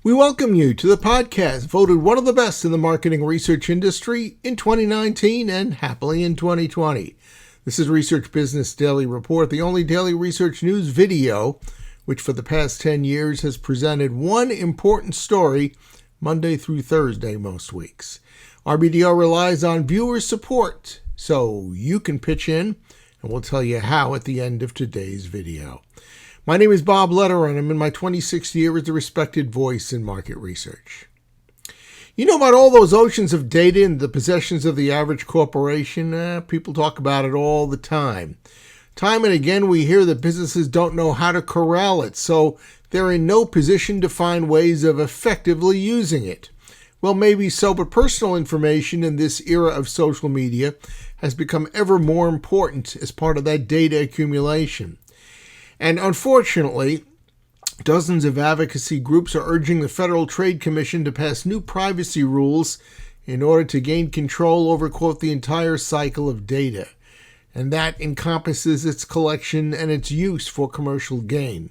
We welcome you to the podcast voted one of the best in the marketing research industry in 2019 and happily in 2020. This is Research Business Daily Report, the only daily research news video which for the past 10 years has presented one important story Monday through Thursday most weeks. RBDR relies on viewer support, so you can pitch in, and we'll tell you how at the end of today's video. My name is Bob Lederer, and I'm in my 26th year as a respected voice in market research. You know about all those oceans of data in the possessions of the average corporation? People talk about it all the time. Time and again, we hear that businesses don't know how to corral it, so they're in no position to find ways of effectively using it. Well, maybe so, but personal information in this era of social media has become ever more important as part of that data accumulation. And unfortunately, dozens of advocacy groups are urging the Federal Trade Commission to pass new privacy rules in order to gain control over, quote, the entire cycle of data. And that encompasses its collection and its use for commercial gain.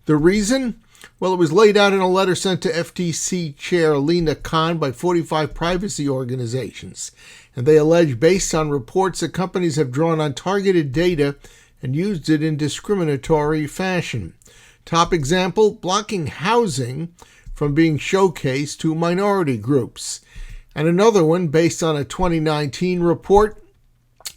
The reason? Well, it was laid out in a letter sent to FTC Chair Lina Khan by 45 privacy organizations. And they allege, based on reports, that companies have drawn untargeted data and used it in discriminatory fashion. Top example, blocking housing from being showcased to minority groups. And another one, based on a 2019 report,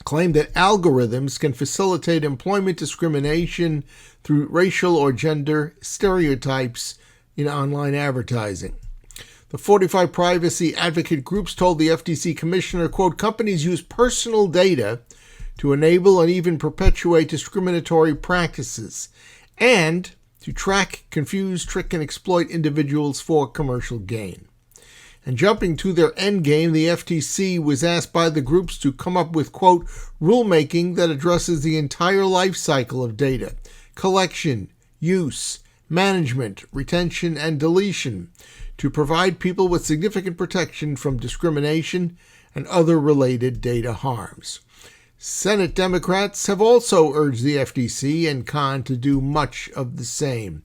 claimed that algorithms can facilitate employment discrimination through racial or gender stereotypes in online advertising. The 45 privacy advocate groups told the FTC commissioner, quote, companies use personal data to enable and even perpetuate discriminatory practices, and to track, confuse, trick, and exploit individuals for commercial gain. And jumping to their end game, the FTC was asked by the groups to come up with, quote, rulemaking that addresses the entire life cycle of data, collection, use, management, retention, and deletion, to provide people with significant protection from discrimination and other related data harms. Senate Democrats have also urged the FTC and Khan to do much of the same,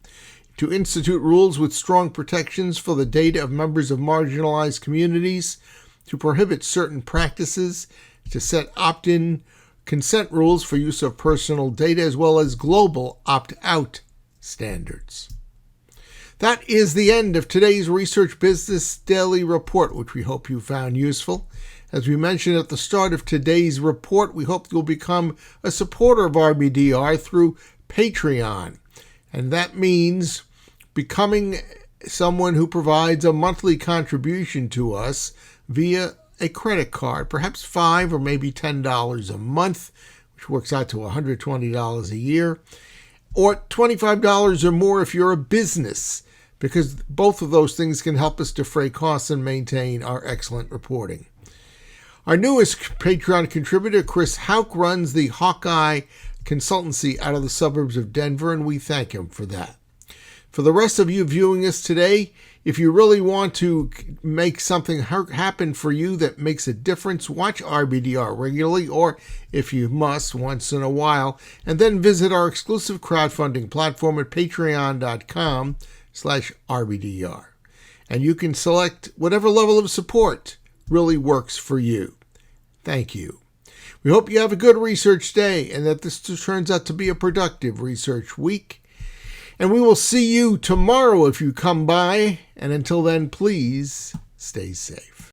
to institute rules with strong protections for the data of members of marginalized communities, to prohibit certain practices, to set opt-in consent rules for use of personal data, as well as global opt-out standards. That is the end of today's Research Business Daily Report, which we hope you found useful. As we mentioned at the start of today's report, we hope you'll become a supporter of RBDR through Patreon. And that means becoming someone who provides a monthly contribution to us via a credit card, perhaps $5 or maybe $10 a month, which works out to $120 a year, or $25 or more if you're a business, because both of those things can help us defray costs and maintain our excellent reporting. Our newest Patreon contributor, Chris Hauk, runs the Hawkeye Consultancy out of the suburbs of Denver, and we thank him for that. For the rest of you viewing us today, if you really want to make something happen for you that makes a difference, watch RBDR regularly, or if you must, once in a while, and then visit our exclusive crowdfunding platform at patreon.com/RBDR. And you can select whatever level of support really works for you. Thank you. We hope you have a good research day and that this turns out to be a productive research week. And we will see you tomorrow if you come by. And until then, please stay safe.